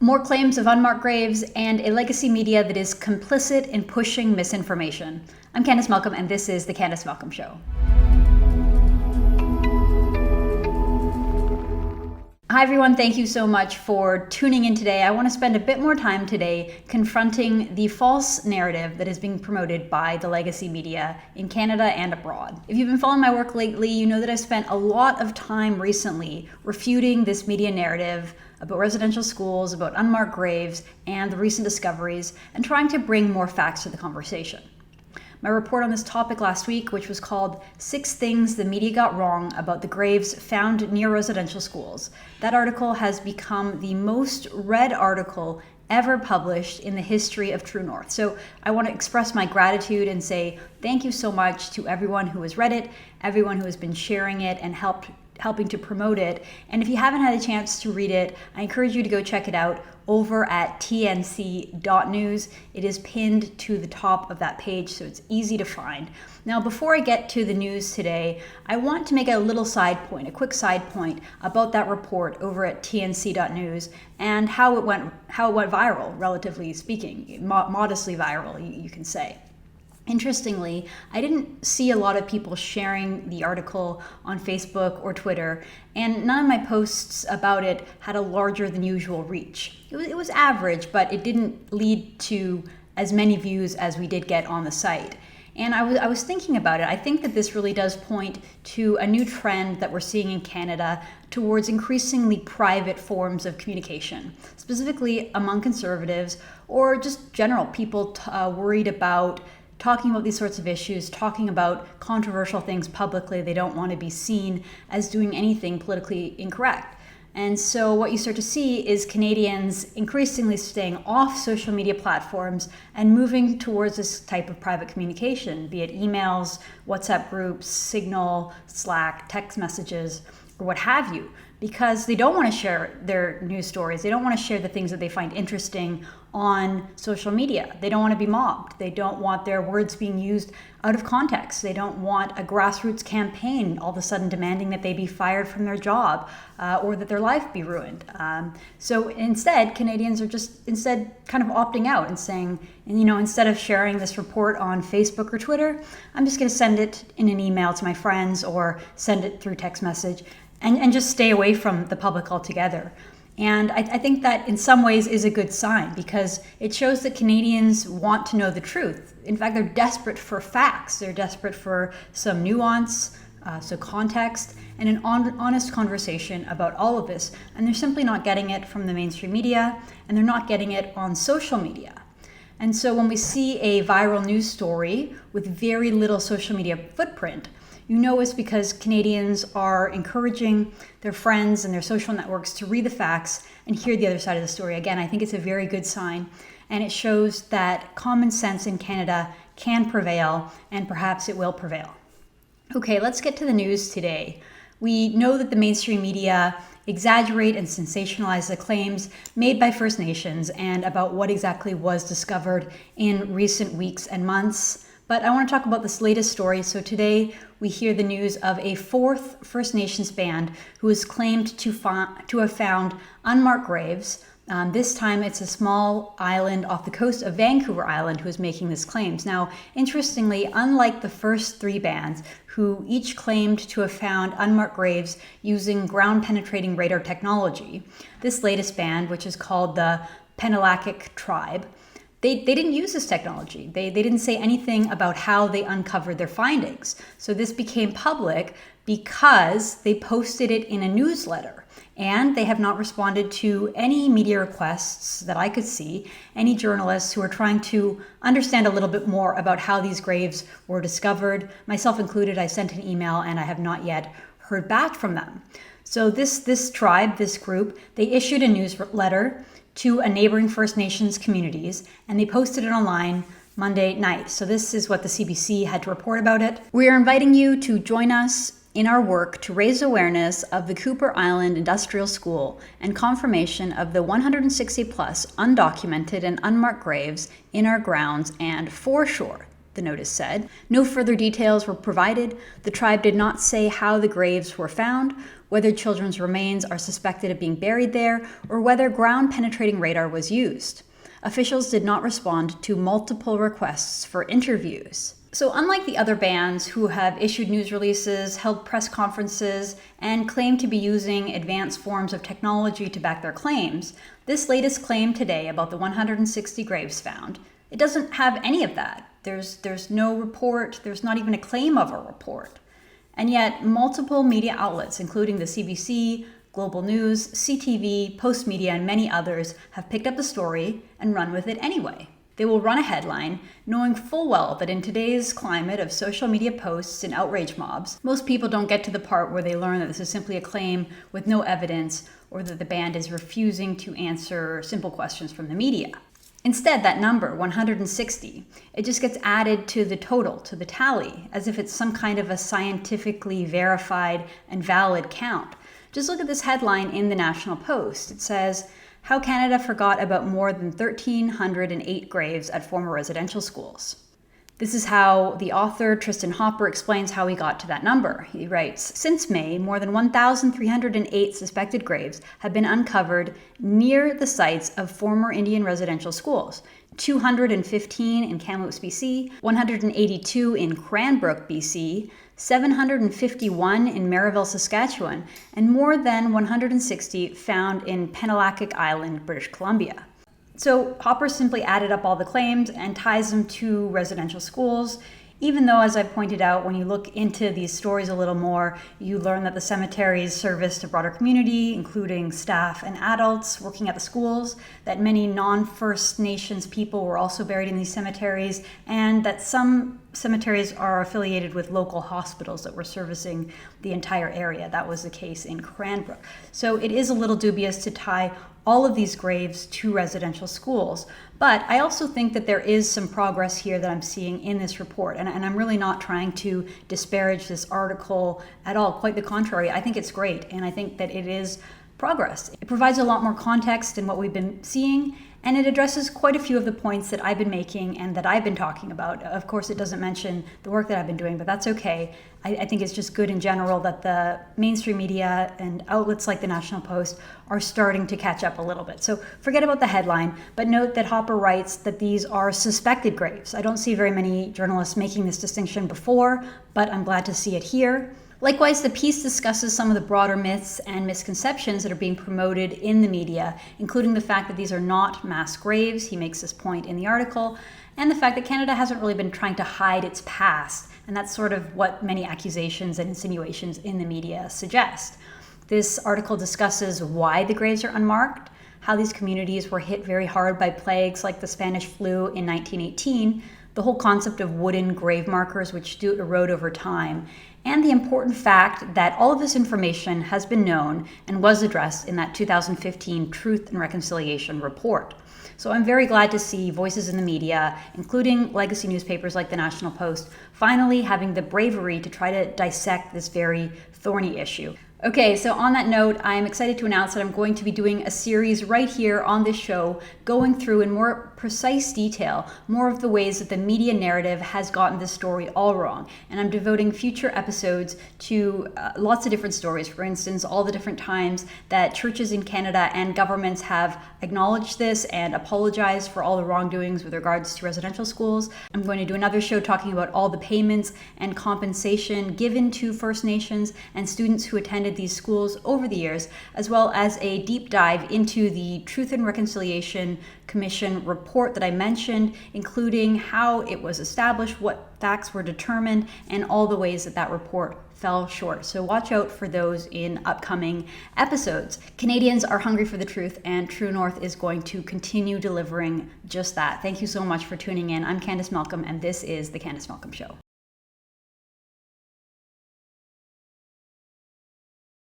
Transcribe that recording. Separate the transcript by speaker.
Speaker 1: More claims of unmarked graves and a legacy media that is complicit in pushing misinformation. I'm Candice Malcolm, and this is The Candice Malcolm Show. Hi everyone, thank you so much for tuning in today. I want to spend a bit more time today confronting the false narrative that is being promoted by the legacy media in Canada and abroad. If you've been following my work lately, you know that I've spent a lot of time recently refuting this media narrative about residential schools, about unmarked graves, and the recent discoveries, and trying to bring more facts to the conversation. My report on this topic last week, which was called 6 Things the Media Got Wrong About the Graves Found Near Residential Schools, that article has become the most read article ever published in the history of True North. So I want to express my gratitude and say thank you so much to everyone who has read it, everyone who has been sharing it and helping to promote it. And if you haven't had a chance to read it, I encourage you to go check it out over at tnc.news. It is pinned to the top of that page, so it's easy to find. Now, before I get to the news today, I want to make a little a quick side point about that report over at tnc.news and how it went viral, relatively speaking, modestly viral, you can say. Interestingly, I didn't see a lot of people sharing the article on Facebook or Twitter, and none of my posts about it had a larger than usual reach. It was average, but it didn't lead to as many views as we did get on the site. And I was thinking about it. I think that this really does point to a new trend that we're seeing in Canada towards increasingly private forms of communication, specifically among conservatives or just general people worried about talking about these sorts of issues, talking about controversial things publicly. They don't want to be seen as doing anything politically incorrect. And so what you start to see is Canadians increasingly staying off social media platforms and moving towards this type of private communication, be it emails, WhatsApp groups, Signal, Slack, text messages, or what have you, because they don't want to share their news stories. They don't want to share the things that they find interesting on social media. They don't want to be mobbed. They don't want their words being used out of context. They don't want a grassroots campaign all of a sudden demanding that they be fired from their job or that their life be ruined. So instead, Canadians are just kind of opting out and saying, instead of sharing this report on Facebook or Twitter, I'm just going to send it in an email to my friends or send it through text message and just stay away from the public altogether. And I think that in some ways is a good sign because it shows that Canadians want to know the truth. In fact, they're desperate for facts. They're desperate for some nuance, so context, and an honest conversation about all of this. And they're simply not getting it from the mainstream media, and they're not getting it on social media. And so when we see a viral news story with very little social media footprint, you know it's because Canadians are encouraging their friends and their social networks to read the facts and hear the other side of the story. Again, I think it's a very good sign, and it shows that common sense in Canada can prevail, and perhaps it will prevail. Okay, let's get to the news today. We know that the mainstream media exaggerate and sensationalize the claims made by First Nations and about what exactly was discovered in recent weeks and months. But I want to talk about this latest story. So today we hear the news of a 4th First Nations band who is claimed to have found unmarked graves. This time it's a small island off the coast of Vancouver Island who is making these claims. Now, interestingly, unlike the first 3 bands who each claimed to have found unmarked graves using ground-penetrating radar technology, this latest band, which is called the Penelakut Tribe, They didn't use this technology. They didn't say anything about how they uncovered their findings. So this became public because they posted it in a newsletter. And they have not responded to any media requests that I could see, any journalists who are trying to understand a little bit more about how these graves were discovered. Myself included, I sent an email and I have not yet heard back from them. So this tribe, this group, they issued a newsletter to a neighboring First Nations communities, and they posted it online Monday night. So this is what the CBC had to report about it. We are inviting you to join us in our work to raise awareness of the Vancouver Island Industrial School and confirmation of the 160 plus undocumented and unmarked graves in our grounds and foreshore. the notice said. No further details were provided. The tribe did not say how the graves were found, whether children's remains are suspected of being buried there, or whether ground-penetrating radar was used. Officials did not respond to multiple requests for interviews. So unlike the other bands who have issued news releases, held press conferences, and claimed to be using advanced forms of technology to back their claims, this latest claim today about the 160 graves found, it doesn't have any of that. There's no report, there's not even a claim of a report. And yet multiple media outlets, including the CBC, Global News, CTV, Postmedia, and many others have picked up the story and run with it anyway. They will run a headline, knowing full well that in today's climate of social media posts and outrage mobs, most people don't get to the part where they learn that this is simply a claim with no evidence or that the band is refusing to answer simple questions from the media. Instead, that number, 160, it just gets added to the total, to the tally, as if it's some kind of a scientifically verified and valid count. Just look at this headline in the National Post. It says, "How Canada Forgot About More Than 1,308 Graves at Former Residential Schools." This is how the author, Tristan Hopper, explains how he got to that number. He writes, "Since May, more than 1,308 suspected graves have been uncovered near the sites of former Indian residential schools. 215 in Kamloops, BC, 182 in Cranbrook, BC, 751 in Merivale, Saskatchewan, and more than 160 found in Penelakut Island, British Columbia." So Hopper simply added up all the claims and ties them to residential schools, even though, as I pointed out, when you look into these stories a little more, you learn that the cemeteries serviced a broader community, including staff and adults working at the schools, that many non-First Nations people were also buried in these cemeteries, and that some cemeteries are affiliated with local hospitals that were servicing the entire area. That was the case in Cranbrook. So it is a little dubious to tie all of these graves to residential schools. But I also think that there is some progress here that I'm seeing in this report. And I'm really not trying to disparage this article at all. Quite the contrary. I think it's great. And I think that it is progress. It provides a lot more context than what we've been seeing. And it addresses quite a few of the points that I've been making and that I've been talking about. Of course, it doesn't mention the work that I've been doing, but that's okay. I think it's just good in general that the mainstream media and outlets like the National Post are starting to catch up a little bit. So forget about the headline, but note that Hopper writes that these are suspected graves. I don't see very many journalists making this distinction before, but I'm glad to see it here. Likewise, the piece discusses some of the broader myths and misconceptions that are being promoted in the media, including the fact that these are not mass graves. He makes this point in the article, and the fact that Canada hasn't really been trying to hide its past, and that's sort of what many accusations and insinuations in the media suggest. This article discusses why the graves are unmarked, how these communities were hit very hard by plagues like the Spanish flu in 1918, the whole concept of wooden grave markers which do erode over time, and the important fact that all of this information has been known and was addressed in that 2015 Truth and Reconciliation report. So I'm very glad to see voices in the media, including legacy newspapers like the National Post, finally having the bravery to try to dissect this very thorny issue. Okay, so on that note, I am excited to announce that I'm going to be doing a series right here on this show, going through in more precise detail more of the ways that the media narrative has gotten this story all wrong. And I'm devoting future episodes to lots of different stories. For instance, all the different times that churches in Canada and governments have acknowledged this and apologized for all the wrongdoings with regards to residential schools. I'm going to do another show talking about all the payments and compensation given to First Nations and students who attended these schools over the years, as well as a deep dive into the Truth and Reconciliation Commission report that I mentioned, including how it was established, what facts were determined, and all the ways that that report fell short. So watch out for those in upcoming episodes. Canadians are hungry for the truth, and True North is going to continue delivering just that. Thank you so much for tuning in. I'm Candice Malcolm, and this is The Candice Malcolm Show.